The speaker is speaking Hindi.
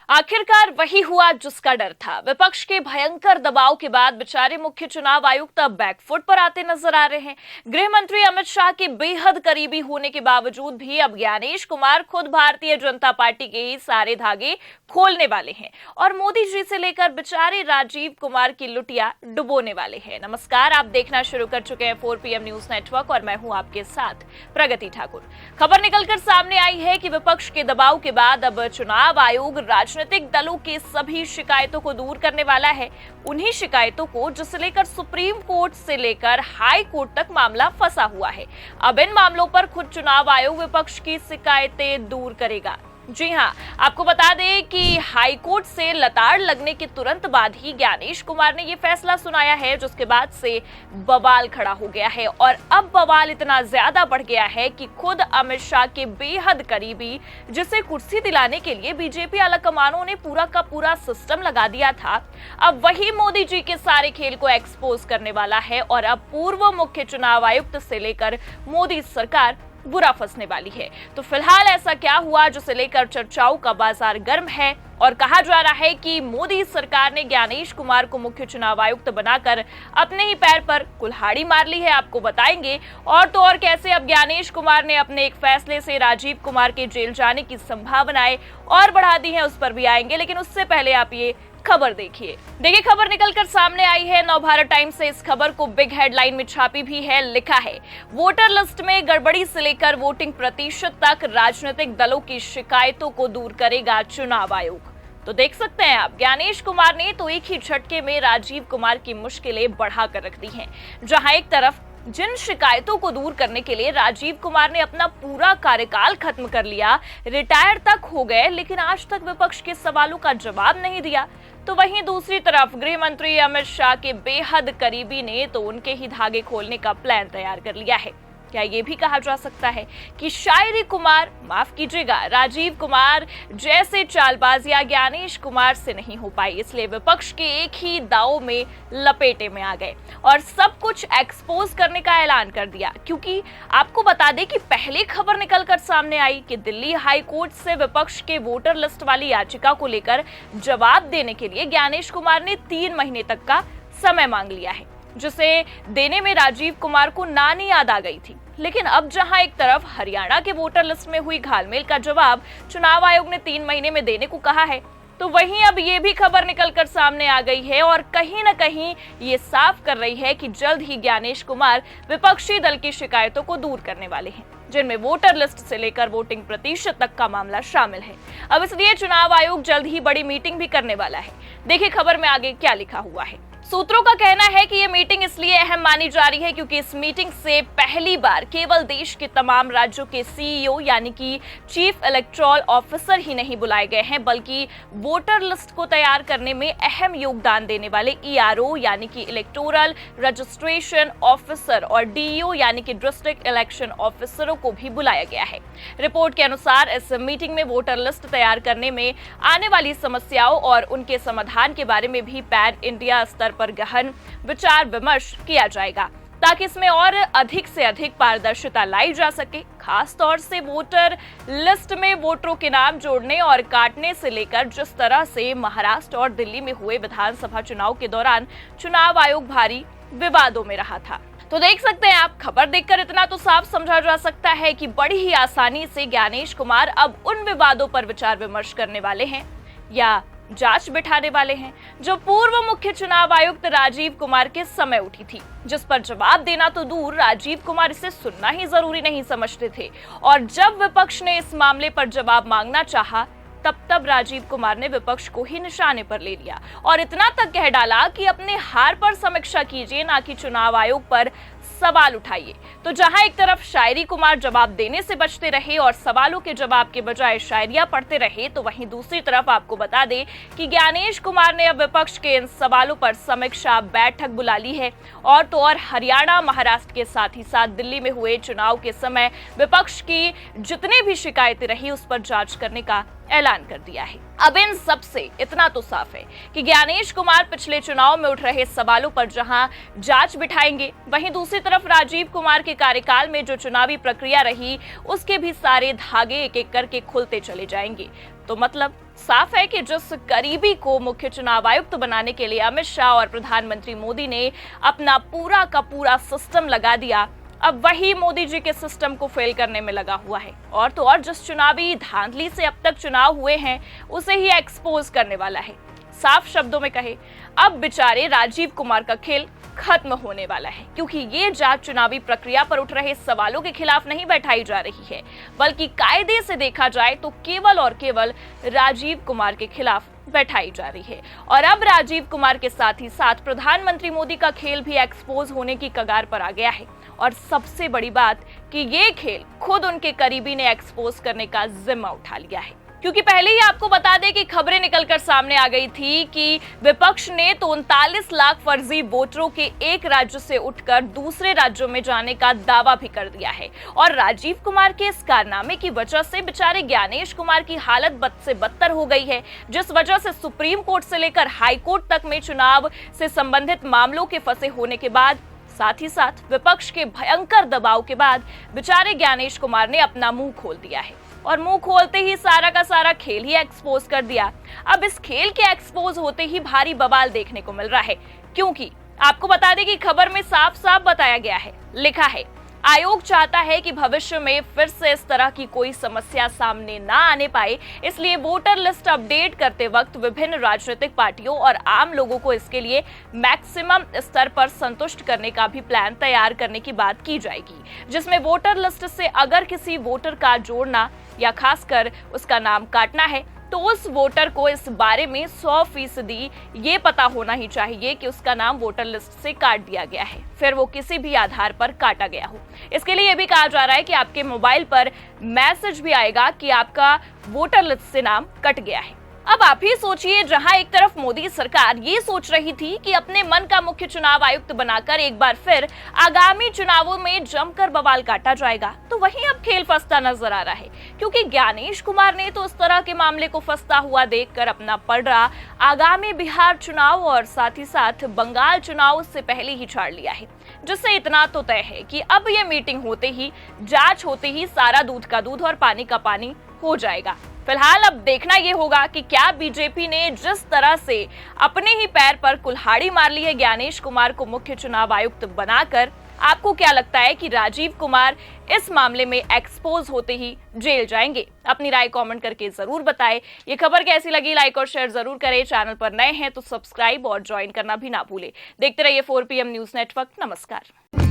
आखिरकार वही हुआ जिसका डर था। विपक्ष के भयंकर दबाव के बाद बेचारे मुख्य चुनाव आयुक्त अब बैकफुट पर आते नजर आ रहे हैं। गृह मंत्री अमित शाह के बेहद करीबी होने के बावजूद भी अब ज्ञानेश कुमार खुद भारतीय जनता पार्टी के ही सारे धागे खोलने वाले हैं और मोदी जी से लेकर बेचारे राजीव कुमार की लुटिया डुबोने वाले हैं। नमस्कार, आप देखना शुरू कर चुके हैं 4 PM न्यूज नेटवर्क और मैं हूं आपके साथ प्रगति ठाकुर। खबर निकलकर सामने आई है कि विपक्ष के दबाव के बाद अब चुनाव आयोग राजनीतिक दलों के सभी शिकायतों को दूर करने वाला है। उन्हीं शिकायतों को जिसे लेकर सुप्रीम कोर्ट से लेकर हाई कोर्ट तक मामला फंसा हुआ है। अब इन मामलों पर खुद चुनाव आयोग विपक्ष की शिकायतें दूर करेगा। जी हां, आपको बता दें कि हाई कोर्ट से लताड़ लगने के तुरंत बाद ही ज्ञानेश कुमार ने यह फैसला सुनाया है, जिसके बाद से बवाल खड़ा हो गया है। और अब बवाल इतना ज्यादा बढ़ गया है कि खुद अमित शाह के बेहद करीबी, जिसे कुर्सी दिलाने के लिए बीजेपी आलाकमानों ने पूरा का पूरा सिस्टम लगा दिया था, अब वही मोदी जी के सारे खेल को एक्सपोज करने वाला है। और अब पूर्व मुख्य चुनाव आयुक्त से लेकर मोदी सरकार बुरा फंसने वाली है। तो फिलहाल ऐसा क्या हुआ जिसे लेकर चर्चाओं का बाजार गर्म है और कहा जा रहा है कि मोदी सरकार ने ज्ञानेश कुमार को मुख्य चुनाव आयुक्त बनाकर अपने ही पैर पर कुल्हाड़ी मार ली है, आपको बताएंगे। और तो और कैसे अब ज्ञानेश कुमार ने अपने एक फैसले से राजीव कुमार के जेल जाने की संभावनाएं और बढ़ा दी हैं, उस पर भी आएंगे। लेकिन उससे पहले आप ये खबर देखिए। खबर निकलकर सामने आई है नवभारत टाइम्स से। इस खबर को बिग हेडलाइन में छापी भी है। लिखा है, वोटर लिस्ट में गड़बड़ी से लेकर वोटिंग प्रतिशत तक राजनीतिक दलों की शिकायतों को दूर करेगा चुनाव आयोग। तो देख सकते हैं आप, ज्ञानेश कुमार ने तो एक ही झटके में राजीव कुमार की मुश्किलें बढ़ाकर रख दी हैं। जहां एक तरफ जिन शिकायतों को दूर करने के लिए राजीव कुमार ने अपना पूरा कार्यकाल खत्म कर लिया, रिटायर तक हो गए, लेकिन आज तक विपक्ष के सवालों का जवाब नहीं दिया, तो वहीं दूसरी तरफ गृह मंत्री अमित शाह के बेहद करीबी ने तो उनके ही धागे खोलने का प्लान तैयार कर लिया है। क्या ये भी कहा जा सकता है कि शायरी कुमार, माफ कीजिएगा, राजीव कुमार जैसे चालबाजियां ज्ञानेश कुमार से नहीं हो पाई, इसलिए विपक्ष के एक ही दांव में लपेटे में आ गए और सब कुछ एक्सपोज करने का ऐलान कर दिया। क्योंकि आपको बता दें कि पहले खबर निकलकर सामने आई कि दिल्ली हाई कोर्ट से विपक्ष के वोटर लिस्ट वाली याचिका को लेकर जवाब देने के लिए ज्ञानेश कुमार ने 3 महीने तक का समय मांग लिया है, जिसे देने में राजीव कुमार को नानी याद आ गई थी। लेकिन अब जहां एक तरफ हरियाणा के वोटर लिस्ट में हुई घालमेल का जवाब चुनाव आयोग ने 3 महीने में देने को कहा है, तो वहीं अब ये भी खबर निकलकर सामने आ गई है और कहीं न कहीं ये साफ कर रही है कि जल्द ही ज्ञानेश कुमार विपक्षी दल की शिकायतों को दूर करने वाले हैं, जिनमें वोटर लिस्ट से लेकर वोटिंग प्रतिशत तक का मामला शामिल है। अब इसलिए चुनाव आयोग जल्द ही बड़ी मीटिंग भी करने वाला है। देखिए खबर में आगे क्या लिखा हुआ है। सूत्रों का कहना है कि यह मीटिंग इसलिए अहम मानी जा रही है क्योंकि इस मीटिंग से पहली बार केवल देश के तमाम राज्यों के CEO यानी कि चीफ इलेक्टोरल ऑफिसर ही नहीं बुलाए गए हैं, बल्कि वोटर लिस्ट को तैयार करने में अहम योगदान देने वाले ERO यानी कि इलेक्टोरल रजिस्ट्रेशन ऑफिसर और DEO यानी कि डिस्ट्रिक्ट इलेक्शन ऑफिसरों को भी बुलाया गया है। रिपोर्ट के अनुसार इस मीटिंग में वोटर लिस्ट तैयार करने में आने वाली समस्याओं और उनके समाधान के बारे में भी पैन इंडिया स्तर पर गहन विचार विमर्श किया जाएगा, ताकि इसमें और अधिक से अधिक पारदर्शिता लाई जा सके। खास तौर से वोटर लिस्ट में वोटरों के नाम जोड़ने और काटने से लेकर जिस तरह से महाराष्ट्र और दिल्ली में हुए विधानसभा चुनाव के दौरान चुनाव आयोग भारी विवादों में रहा था। तो देख सकते हैं आप, खबर देखकर इतना तो साफ समझा जा सकता है कि बड़ी ही आसानी से ज्ञानेश कुमार अब उन विवादों पर विचार विमर्श करने वाले हैं या जांच बिठाने वाले हैं जो पूर्व मुख्य चुनाव आयुक्त राजीव कुमार के समय उठी थी, जिस पर जवाब देना तो दूर, राजीव कुमार इसे सुनना ही जरूरी नहीं समझते थे। और जब विपक्ष ने इस मामले पर जवाब मांगना चाहा, तब राजीव कुमार ने विपक्ष को ही निशाने पर ले लिया और इतना तक कह डाला कि अपने हार पर समीक्षा कीजिए, ना कि चुनाव आयोग पर सवाल उठाइए। तो जहां एक तरफ शायरी कुमार जवाब देने से बचते रहे और सवालों के जवाब के बजाय शायरियां पढ़ते रहे, तो वहीं दूसरी तरफ आपको बता दें कि ज्ञानेश कुमार ने अब विपक्ष के इन सवालों पर समीक्षा बैठक बुला ली है। और तो और हरियाणा, महाराष्ट्र के साथ ही साथ दिल्ली में हुए चुनाव के समय विपक्ष की जितनी भी शिकायतें रही, उस पर जांच करने का ऐलान कर दिया है। अब इन सब से इतना तो साफ है कि ज्ञानेश कुमार पिछले चुनाव में उठ रहे सवालों पर जहां जांच बिठाएंगे, वहीं दूसरी तरफ राजीव कुमार के कार्यकाल में जो चुनावी प्रक्रिया रही उसके भी सारे धागे एक एक करके खुलते चले जाएंगे। तो मतलब साफ है कि जिस करीबी को मुख्य चुनाव आयुक्त बनाने के लिए अमित शाह और प्रधानमंत्री मोदी ने अपना पूरा का पूरा सिस्टम लगा दिया, अब वही मोदी जी के सिस्टम को फेल करने में लगा हुआ है। और तो और जिस चुनावी धांधली से अब तक चुनाव हुए हैं उसे ही एक्सपोज करने वाला है। साफ शब्दों में कहे, अब बेचारे राजीव कुमार का खेल खत्म होने वाला है, क्योंकि ये जांच चुनावी प्रक्रिया पर उठ रहे सवालों के खिलाफ नहीं बैठाई जा रही है, बल्कि कायदे से देखा जाए तो केवल और केवल राजीव कुमार के खिलाफ बैठाई जा रही है। और अब राजीव कुमार के साथ ही साथ प्रधानमंत्री मोदी का खेल भी एक्सपोज होने की कगार पर आ गया है। और सबसे बड़ी बात कि ये खेल खुद उनके करीबी ने एक्सपोज करने का जिम्मा उठा लिया है, क्योंकि पहले ही आपको बता दें कि खबरें निकलकर सामने आ गई थी कि विपक्ष ने तो 39 लाख फर्जी वोटरों के एक राज्य से उठकर दूसरे राज्यों में जाने का दावा भी कर दिया है। और राजीव कुमार के इस कारनामे की वजह से बेचारे ज्ञानेश कुमार की हालत बद से बदतर हो गई है, जिस वजह से सुप्रीम कोर्ट से लेकर हाई कोर्ट तक में चुनाव से संबंधित मामलों के फंसे होने के बाद, साथ ही साथ विपक्ष के भयंकर दबाव के बाद बेचारे ज्ञानेश कुमार ने अपना मुंह खोल दिया है। और मुंह खोलते ही सारा का सारा खेल ही एक्सपोज कर दिया। अब इस खेल के एक्सपोज होते ही भारी बवाल देखने को मिल रहा है, क्योंकि आपको बता दें कि खबर में साफ साफ बताया गया है, लिखा है, आयोग चाहता है कि भविष्य में फिर से इस तरह की कोई समस्या सामने ना आने पाए, इसलिए वोटर लिस्ट अपडेट करते वक्त विभिन्न राजनीतिक पार्टियों और आम लोगों को इसके लिए मैक्सिमम स्तर पर संतुष्ट करने का भी प्लान तैयार करने की बात की जाएगी, जिसमें वोटर लिस्ट से अगर किसी वोटर का जोड़ना या खासकर उसका नाम काटना है तो उस वोटर को इस बारे में 100% ये पता होना ही चाहिए कि उसका नाम वोटर लिस्ट से काट दिया गया है, फिर वो किसी भी आधार पर काटा गया हो। इसके लिए ये भी कहा जा रहा है कि आपके मोबाइल पर मैसेज भी आएगा कि आपका वोटर लिस्ट से नाम कट गया है। अब आप ही सोचिए, जहां एक तरफ मोदी सरकार ये सोच रही थी कि अपने मन का मुख्य चुनाव आयुक्त बनाकर एक बार फिर आगामी चुनावों में जमकर बवाल काटा जाएगा, तो वहीं अब खेल फंसता नजर आ रहा है, क्योंकि ज्ञानेश कुमार ने तो इस तरह के मामले को फंसता हुआ देखकर अपना पलड़ा आगामी बिहार चुनाव और साथ ही साथ बंगाल चुनाव से पहले ही छाड़ लिया है, जिससे इतना तो तय है कि अब ये मीटिंग होते ही, जांच होते ही सारा दूध का दूध और पानी का पानी हो जाएगा। फिलहाल अब देखना यह होगा कि क्या बीजेपी ने जिस तरह से अपने ही पैर पर कुल्हाड़ी मार ली है ज्ञानेश कुमार को मुख्य चुनाव आयुक्त बनाकर, आपको क्या लगता है कि राजीव कुमार इस मामले में एक्सपोज होते ही जेल जाएंगे? अपनी राय कमेंट करके जरूर बताएं। ये खबर कैसी लगी लाइक और शेयर जरूर करें। चैनल पर नए हैं तो सब्सक्राइब और ज्वाइन करना भी ना भूलें। देखते रहिए 4 PM न्यूज नेटवर्क। नमस्कार।